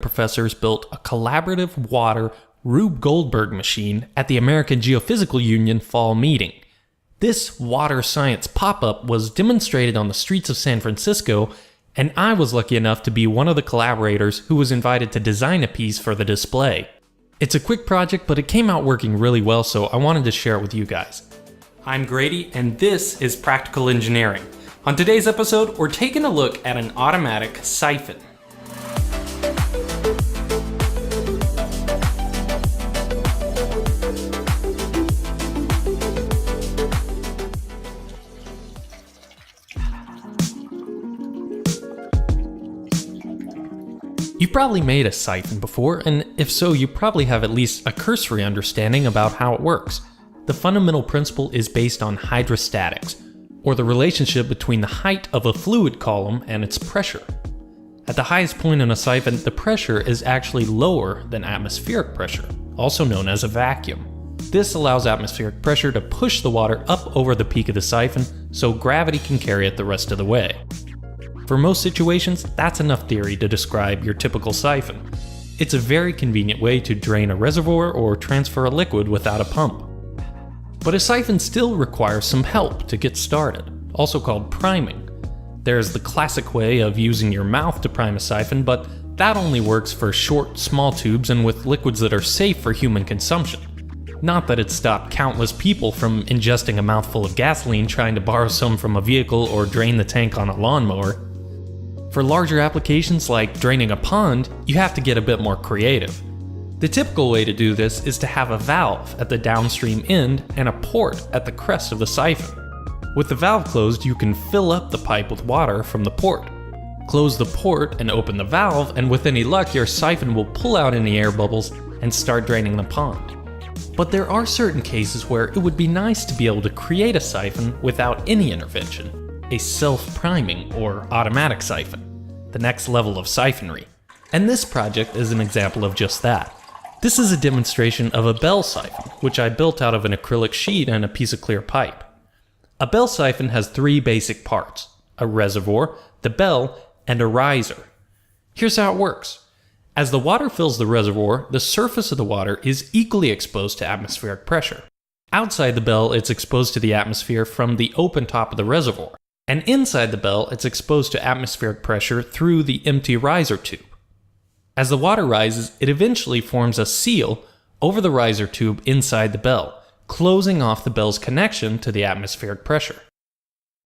Professors built a collaborative water Rube Goldberg machine at the American Geophysical Union fall meeting. This water science pop-up was demonstrated on the streets of San Francisco, and I was lucky enough to be one of the collaborators who was invited to design a piece for the display. It's a quick project, but it came out working really well, so I wanted to share it with you guys. I'm Grady, and this is Practical Engineering. On today's episode, we're taking a look at an automatic siphon. You've probably made a siphon before, and if so, you probably have at least a cursory understanding about how it works. The fundamental principle is based on hydrostatics, or the relationship between the height of a fluid column and its pressure. At the highest point in a siphon, the pressure is actually lower than atmospheric pressure, also known as a vacuum. This allows atmospheric pressure to push the water up over the peak of the siphon, so gravity can carry it the rest of the way. For most situations, that's enough theory to describe your typical siphon. It's a very convenient way to drain a reservoir or transfer a liquid without a pump. But a siphon still requires some help to get started, also called priming. There's the classic way of using your mouth to prime a siphon, but that only works for short, small tubes and with liquids that are safe for human consumption. Not that it stopped countless people from ingesting a mouthful of gasoline trying to borrow some from a vehicle or drain the tank on a lawnmower. For larger applications like draining a pond, you have to get a bit more creative. The typical way to do this is to have a valve at the downstream end and a port at the crest of the siphon. With the valve closed, you can fill up the pipe with water from the port. Close the port and open the valve, and with any luck, your siphon will pull out any air bubbles and start draining the pond. But there are certain cases where it would be nice to be able to create a siphon without any intervention. A self-priming or automatic siphon, the next level of siphonry. And this project is an example of just that. This is a demonstration of a bell siphon, which I built out of an acrylic sheet and a piece of clear pipe. A bell siphon has three basic parts: a reservoir, the bell, and a riser. Here's how it works. As the water fills the reservoir, the surface of the water is equally exposed to atmospheric pressure. Outside the bell, it's exposed to the atmosphere from the open top of the reservoir. And inside the bell, it's exposed to atmospheric pressure through the empty riser tube. As the water rises, it eventually forms a seal over the riser tube inside the bell, closing off the bell's connection to the atmospheric pressure.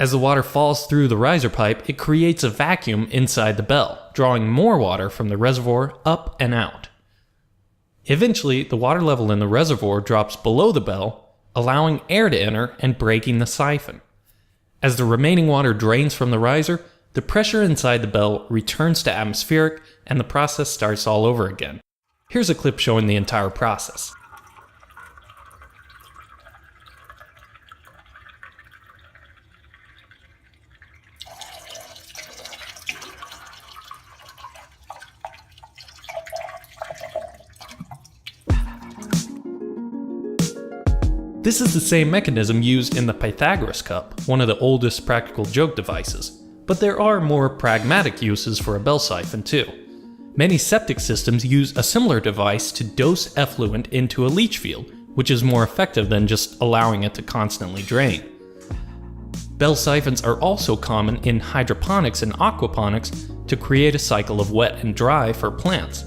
As the water falls through the riser pipe, it creates a vacuum inside the bell, drawing more water from the reservoir up and out. Eventually, the water level in the reservoir drops below the bell, allowing air to enter and breaking the siphon. As the remaining water drains from the riser, the pressure inside the bell returns to atmospheric and the process starts all over again. Here's a clip showing the entire process. This is the same mechanism used in the Pythagoras cup, one of the oldest practical joke devices. But there are more pragmatic uses for a bell siphon too. Many septic systems use a similar device to dose effluent into a leach field, which is more effective than just allowing it to constantly drain. Bell siphons are also common in hydroponics and aquaponics to create a cycle of wet and dry for plants.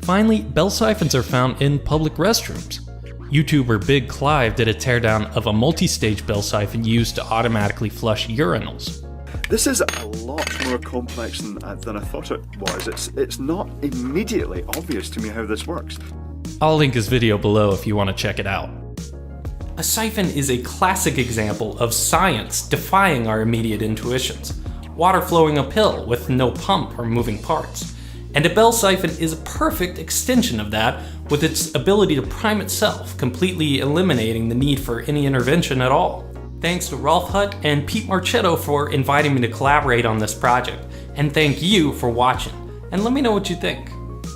Finally, bell siphons are found in public restrooms. YouTuber Big Clive did a teardown of a multi-stage bell siphon used to automatically flush urinals. This is a lot more complex than I thought it was. It's not immediately obvious to me how this works. I'll link his video below if you want to check it out. A siphon is a classic example of science defying our immediate intuitions. Water flowing uphill with no pump or moving parts. And a bell siphon is a perfect extension of that, with its ability to prime itself, completely eliminating the need for any intervention at all. Thanks to Rolf Hutt and Pete Marchetto for inviting me to collaborate on this project, and thank you for watching, and let me know what you think.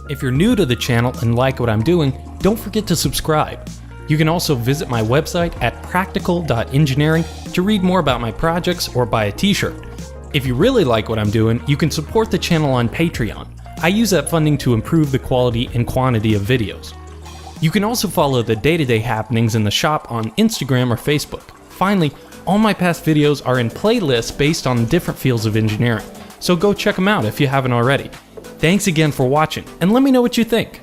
If you're new to the channel and like what I'm doing, don't forget to subscribe. You can also visit my website at practical.engineering to read more about my projects or buy a t-shirt. If you really like what I'm doing, you can support the channel on Patreon. I use that funding to improve the quality and quantity of videos. You can also follow the day-to-day happenings in the shop on Instagram or Facebook. Finally, all my past videos are in playlists based on different fields of engineering, so go check them out if you haven't already. Thanks again for watching, and let me know what you think.